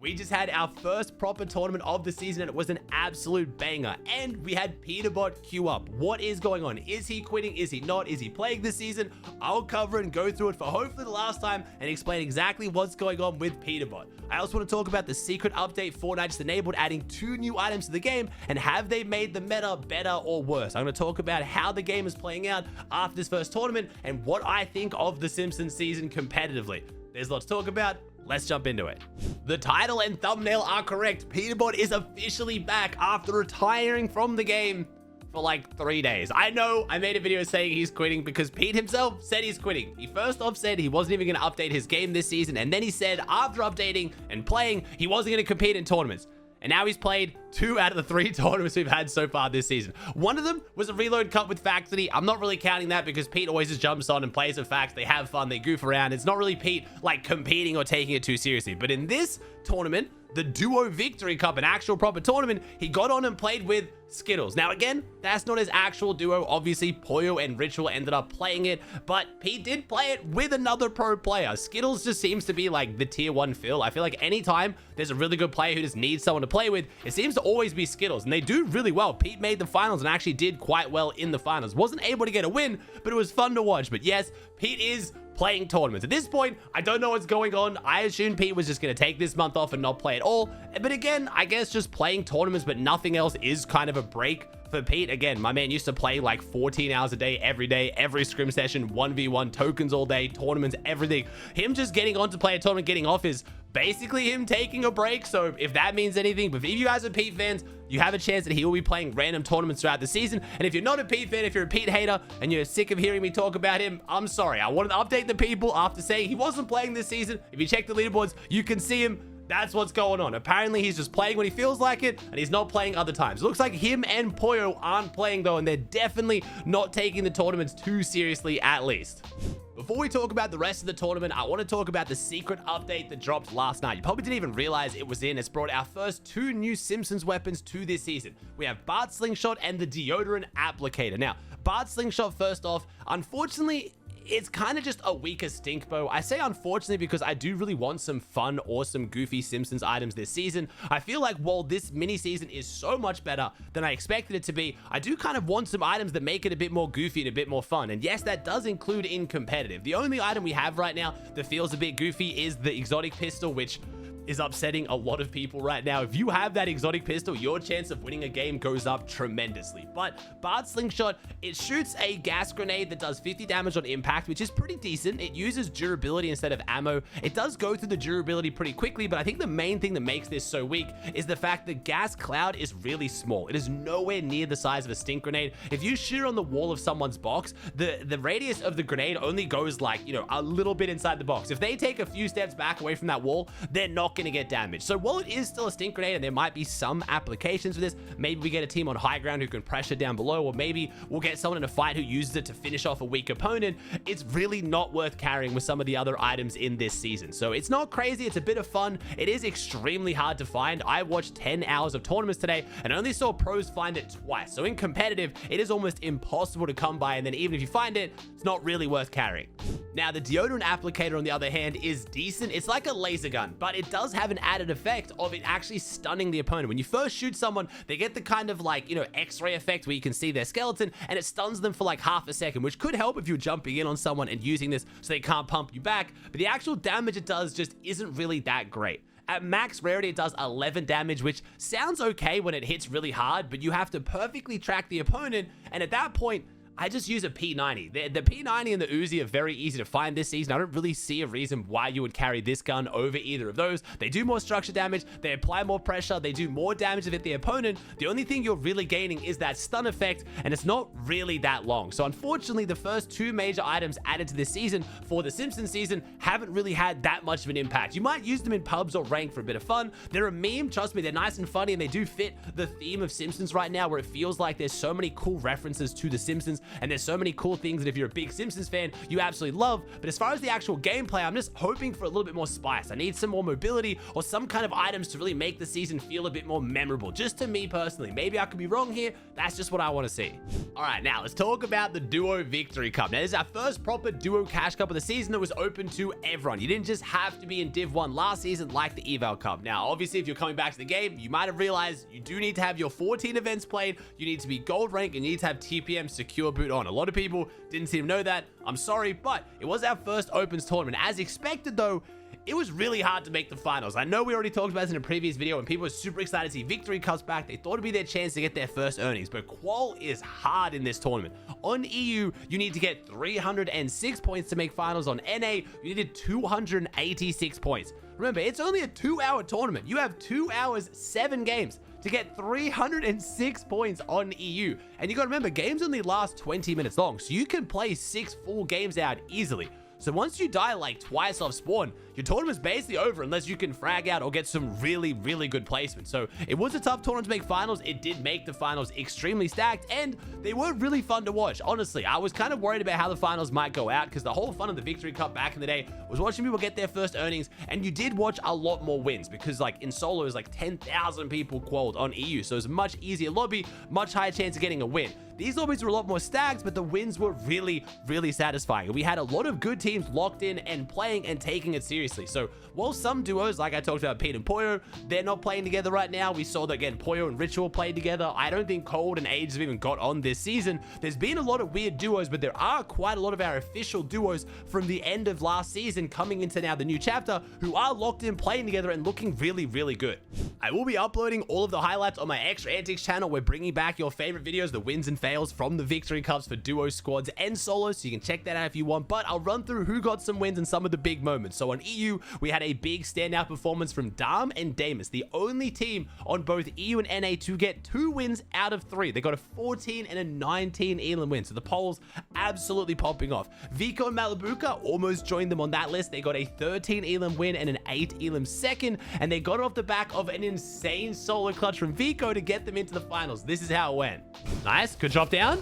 We just had our first proper tournament of the season, and it was an absolute banger. And we had Peterbot queue up. What is going on? Is he quitting? Is he not? Is he playing this season? I'll cover it and go through it for hopefully the last time and explain exactly what's going on with Peterbot. I also want to talk about the secret update Fortnite just enabled, adding 2 new items to the game, and have they made the meta better or worse? I'm going to talk about how the game is playing out after this first tournament and what I think of the Simpsons season competitively. There's lots to talk about. Let's jump into it. The title and thumbnail are correct. Peterbot is officially back after retiring from the game for like 3 days. I know I made a video saying he's quitting because Pete himself said he's quitting. He first off said he wasn't even going to update his game this season, and then he said after updating and playing, he wasn't going to compete in tournaments. And now he's played 2 out of the 3 tournaments we've had so far this season. One of them was a reload cup with Factory. I'm not really counting that because Pete always just jumps on and plays with Facts. They have fun, they goof around. It's not really Pete like competing or taking it too seriously. But in this tournament, the Duo Victory Cup, an actual proper tournament, he got on and played with Skittles. Now again, that's not his actual duo. Obviously, Pollo and Ritual ended up playing it, but Pete did play it with another pro player. Skittles just seems to be like the tier 1 fill. I feel like anytime there's a really good player who just needs someone to play with, it seems to always be Skittles, and they do really well. Pete made the finals and actually did quite well in the finals. Wasn't able to get a win, but it was fun to watch. But yes, Pete is playing tournaments. At this point, I don't know what's going on. I assumed Pete was just going to take this month off and not play at all. But again, I guess just playing tournaments but nothing else is kind of a break for Pete. Again, my man used to play like 14 hours a day, every scrim session, 1v1, tokens all day, tournaments, everything. Him just getting on to play a tournament, getting off is basically him taking a break. So if that means anything, but if you guys are Pete fans, you have a chance that he will be playing random tournaments throughout the season. And if you're not a Pete fan, if you're a Pete hater and you're sick of hearing me talk about him, I'm sorry. I wanted to update the people after saying he wasn't playing this season. If you check the leaderboards, you can see him. That's what's going on. Apparently, he's just playing when he feels like it, and he's not playing other times. It looks like him and Pollo aren't playing, though, and they're definitely not taking the tournaments too seriously, at least. Before we talk about the rest of the tournament, I want to talk about the secret update that dropped last night. You probably didn't even realize it was in. It's brought our first 2 new Simpsons weapons to this season. We have Bart's Slingshot and the Deodorant Applicator. Now, Bart's Slingshot, first off, unfortunately, it's kind of just a weaker stink bow. I say unfortunately because I do really want some fun, awesome, goofy Simpsons items this season. I feel like while this mini season is so much better than I expected it to be, I do kind of want some items that make it a bit more goofy and a bit more fun. And yes, that does include in competitive. The only item we have right now that feels a bit goofy is the exotic pistol, which is upsetting a lot of people right now. If you have that exotic pistol, your chance of winning a game goes up tremendously. But Bart's Slingshot, it shoots a gas grenade that does 50 damage on impact, which is pretty decent. It uses durability instead of ammo. It does go through the durability pretty quickly, but I think the main thing that makes this so weak is the fact that gas cloud is really small. It is nowhere near the size of a stink grenade. If you shoot it on the wall of someone's box, the radius of the grenade only goes like, you know, a little bit inside the box. If they take a few steps back away from that wall, they're not going to get damaged. So while it is still a stink grenade and there might be some applications for this, maybe we get a team on high ground who can pressure down below, or maybe we'll get someone in a fight who uses it to finish off a weak opponent, it's really not worth carrying with some of the other items in this season. So it's not crazy, it's a bit of fun. It is extremely hard to find. I watched 10 hours of tournaments today and only saw pros find it twice. So in competitive, it is almost impossible to come by, and then even if you find it, it's not really worth carrying. Now, the deodorant applicator, on the other hand, is decent. It's like a laser gun, but it does have an added effect of it actually stunning the opponent. When you first shoot someone, they get the kind of like, you know, X-ray effect where you can see their skeleton, and it stuns them for like half a second, which could help if you're jumping in on someone and using this so they can't pump you back. But the actual damage it does just isn't really that great. At max rarity, it does 11 damage, which sounds okay when it hits really hard, but you have to perfectly track the opponent, and at that point, I just use a P90. The P90 and the Uzi are very easy to find this season. I don't really see a reason why you would carry this gun over either of those. They do more structure damage, they apply more pressure, they do more damage to hit the opponent. The only thing you're really gaining is that stun effect, and it's not really that long. So unfortunately, the first 2 major items added to this season for the Simpsons season haven't really had that much of an impact. You might use them in pubs or rank for a bit of fun. They're a meme, trust me, they're nice and funny, and they do fit the theme of Simpsons right now, where it feels like there's so many cool references to the Simpsons and there's so many cool things that if you're a big Simpsons fan, you absolutely love. But as far as the actual gameplay, I'm just hoping for a little bit more spice. I need some more mobility or some kind of items to really make the season feel a bit more memorable, just to me personally. Maybe I could be wrong here. That's just what I want to see. All right, now let's talk about the Duo Victory Cup. Now, this is our first proper Duo Cash Cup of the season that was open to everyone. You didn't just have to be in Div 1 last season like the Eval Cup. Now, obviously, if you're coming back to the game, you might have realized you do need to have your 14 events played, you need to be gold rank, and you need to have TPM secure boot on. A lot of people didn't seem to know that. I'm sorry, but it was our first Opens tournament. As expected, though, it was really hard to make the finals. I know we already talked about this in a previous video, and people were super excited to see Victory Cups back. They thought it'd be their chance to get their first earnings, but qual is hard in this tournament. On EU, you need to get 306 points to make finals. On NA, you needed 286 points. Remember, it's only a 2-hour tournament. You have 2 hours, 7 games to get 306 points on EU. And you gotta remember, games only last 20 minutes long, so you can play 6 full games out easily. So once you die like twice off spawn, your tournament's basically over unless you can frag out or get some really, really good placement. So it was a tough tournament to make finals. It did make the finals extremely stacked, and they were really fun to watch. Honestly, I was kind of worried about how the finals might go out because the whole fun of the Victory Cup back in the day was watching people get their first earnings, and you did watch a lot more wins because like in solo, it was like 10,000 people qualified on EU. So it was a much easier lobby, much higher chance of getting a win. These lobbies were a lot more stacked, but the wins were really, really satisfying. We had a lot of good teams locked in and playing and taking it seriously. So while some duos, like I talked about Pete and Poyo, they're not playing together right now. We saw that again, Poyo and Ritual played together. I don't think Cold and Age have even got on this season. There's been a lot of weird duos, but there are quite a lot of our official duos from the end of last season coming into now the new chapter who are locked in playing together and looking really, really good. I will be uploading all of the highlights on my Extra Antics channel. We're bringing back your favorite videos, the wins and fails from the Victory Cups for duo, squads, and solos, so you can check that out if you want, but I'll run through who got some wins and some of the big moments. So on EU, we had a big standout performance from Dam and Damus, the only team on both EU and NA to get 2 wins out of 3. They got a 14 and a 19 Elam win, so the polls absolutely popping off. Vico and Malabuka almost joined them on that list. They got a 13 Elam win and an 8 Elam second, and they got it off the back of an insane solo clutch from Vico to get them into the finals. This is how it went. Nice, good drop down.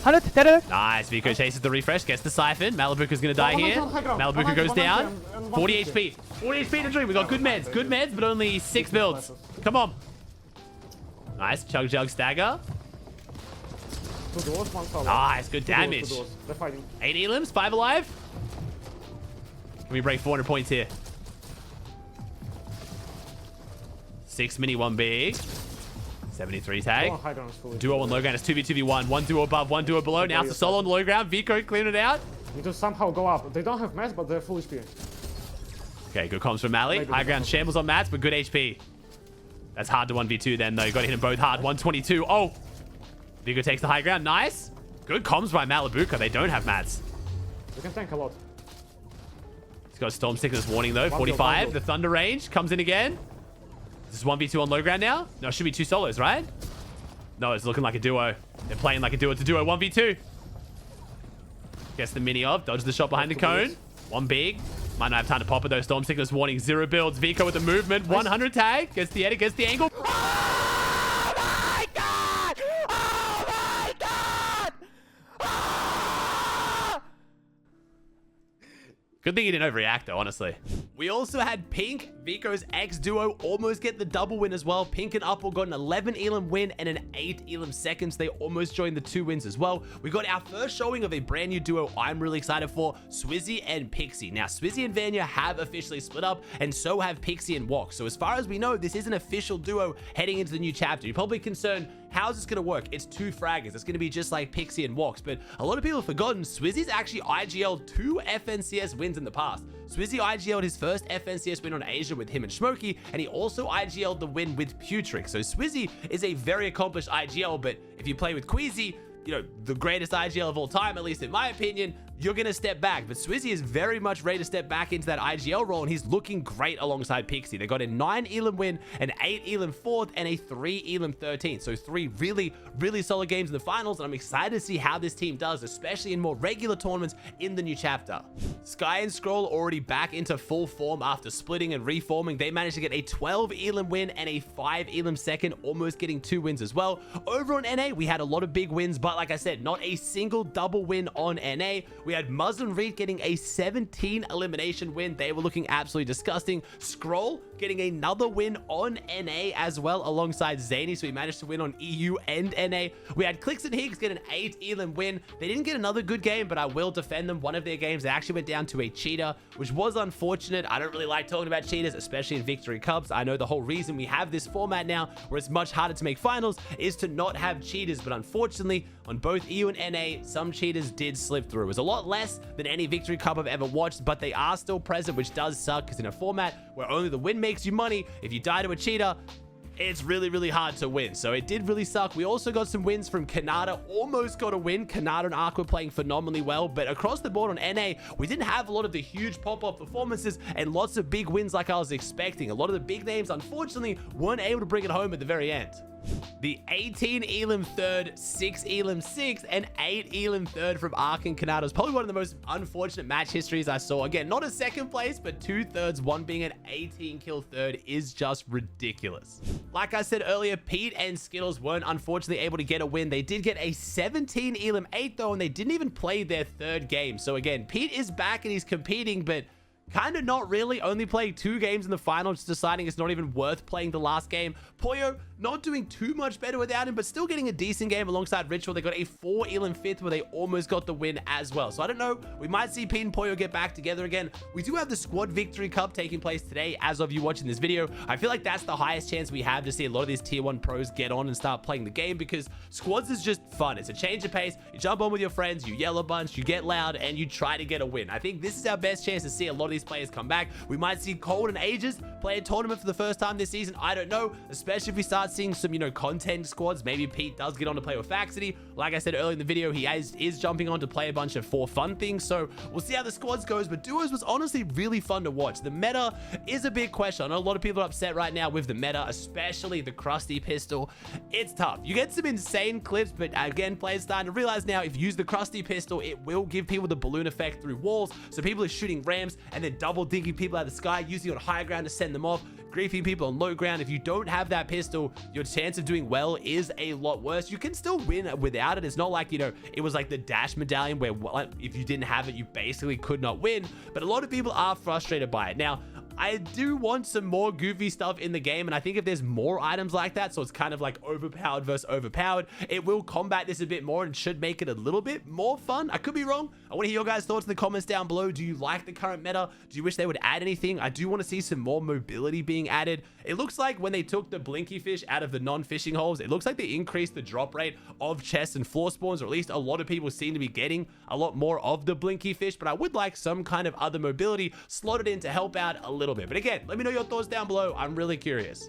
Nice, Vico chases the refresh, gets the siphon. Malabuka's gonna die here. Malabuka goes down. 40 HP. 40 HP to dream. We got good meds, but only 6 builds. Come on. Nice, chug jug stagger. Nice, good damage. 8 elims, 5 alive. Can we break 400 points here? 6 mini, 1 big. 73 tag. Duo on low ground. It's 2v2v1. 1 duo above, 1 duo below. Now it's a solo on the low ground. Vico clearing it out. Need to somehow go up. They don't have mats, but they're full HP. Okay, good comms from Mally. High ground shambles on mats, but good HP. That's hard to 1v2 then, though. You got to hit them both hard. 122. Oh! Vico takes the high ground. Nice. Good comms by Malabuka. They don't have mats. They can tank a lot. He's got a Storm Sickness warning, though. 45. The Thunder range comes in again. This is 1v2 on low ground now. No, it should be 2 solos, right? No, it's looking like a duo. They're playing like a duo. It's a duo. 1v2. Gets the mini of. Dodges the shot behind the cone. 1 big. Might not have time to pop it, though. Storm Sickness warning. 0 builds. Vico with the movement. 100 tag. Gets the edit. Gets the angle. Oh my god! Oh my god! Ah! Good thing he didn't overreact, though, honestly. We also had Pink, Vico's ex-duo, almost get the double win as well. Pink and Upwell got an 11 Elam win and an 8 Elam seconds. They almost joined the 2 wins as well. We got our first showing of a brand new duo I'm really excited for, Swizzy and Pixie. Now, Swizzy and Vanya have officially split up, and so have Pixie and Wok. So as far as we know, this is an official duo heading into the new chapter. You're probably concerned, how's this going to work? It's 2 fraggers. It's going to be just like Pixie and Woks. But a lot of people have forgotten, Swizzy's actually IGL'd 2 FNCS wins in the past. Swizzy IGL'd his first FNCS win on Asia with him and Smokey, and he also IGL'd the win with Putrix. So Swizzy is a very accomplished IGL, but if you play with Queasy, you know, the greatest IGL of all time, at least in my opinion, you're going to step back. But Swizzy is very much ready to step back into that IGL role, and he's looking great alongside Pixie. They got a 9 Elim win, an 8 Elim 4th, and a 3 Elim 13th. So 3 really solid games in the finals, and I'm excited to see how this team does, especially in more regular tournaments in the new chapter. Sky and Scroll already back into full form after splitting and reforming. They managed to get a 12 Elim win and a 5 Elim 2nd, almost getting 2 wins as well. Over on NA, we had a lot of big wins, but like I said, not a single double win on NA. We had Muslim Reed getting a 17 elimination win. They were looking absolutely disgusting. Scroll getting another win on NA as well alongside Zany, so we managed to win on EU and NA. We had Clicks and Higgs get an 8 Elim win. They didn't get another good game, but I will defend them. One of their games, they actually went down to a cheater, which was unfortunate. I don't really like talking about cheaters, especially in Victory Cups. I know the whole reason we have this format now, where it's much harder to make finals, is to not have cheaters, but unfortunately, on both EU and NA, some cheaters did slip through. It was a lot less than any Victory Cup I've ever watched, but they are still present, which does suck, because in a format where only the win makes you money, if you die to a cheater, it's really hard to win. So it did really suck. We also got some wins from Kanata. Almost got a win. Kanata and Ark were playing phenomenally well, but across the board on NA, we didn't have a lot of the huge pop-off performances and lots of big wins like I was expecting. A lot of the big names, unfortunately, weren't able to bring it home at the very end. The 18 Elim 3rd, 6 Elim 6th, and 8 Elim 3rd from Ark and Kanata is probably one of the most unfortunate match histories I saw. Again, not a second place, but 2 thirds, one being an 18 kill third is just ridiculous. Like I said earlier, Pete and Skittles weren't unfortunately able to get a win. They did get a 17 Elim 8 though, and they didn't even play their 3rd game. So again, Pete is back and he's competing, but kind of not really, only playing 2 games in the final, just deciding it's not even worth playing the last game. Poyo not doing too much better without him, but still getting a decent game alongside Ritual. They got a 4 Elim 5th where they almost got the win as well. So I don't know, we might see Pete and Poyo get back together again. We do have the Squad Victory Cup taking place today as of you watching this video. I feel like that's the highest chance we have to see a lot of these tier 1 pros get on and start playing the game, because squads is just fun. It's a change of pace. You jump on with your friends, you yell a bunch, you get loud, and you try to get a win. I think this is our best chance to see a lot of these players come back. We might see Cold and Ages play a tournament for the first time this season. I don't know, especially if we start seeing some, content squads. Maybe Pete does get on to play with Faxity. Like I said earlier in the video, he is jumping on to play a bunch of for fun things. So we'll see how the squads goes, but duos was honestly really fun to watch. The meta is a big question. I know a lot of people are upset right now with the meta, especially the Krusty pistol. It's tough. You get some insane clips, but again, players starting to realize now, if you use the Krusty pistol, it will give people the balloon effect through walls. So people are shooting rams and then double digging people out of the sky, using it on high ground to send them off, griefing people on low ground. If you don't have that pistol, your chance of doing well is a lot worse. You can still win without it. It's not like, it was like the dash medallion where if you didn't have it, you basically could not win. But a lot of people are frustrated by it. Now, I do want some more goofy stuff in the game, and I think if there's more items like that, so it's kind of like overpowered versus overpowered, it will combat this a bit more and should make it a little bit more fun. I could be wrong. I want to hear your guys' thoughts in the comments down below. Do you like the current meta? Do you wish they would add anything? I do want to see some more mobility being added. It looks like when they took the blinky fish out of the non-fishing holes, it looks like they increased the drop rate of chests and floor spawns, or at least a lot of people seem to be getting a lot more of the blinky fish, but I would like some kind of other mobility slotted in to help out a little bit. But again, let me know your thoughts down below. I'm really curious.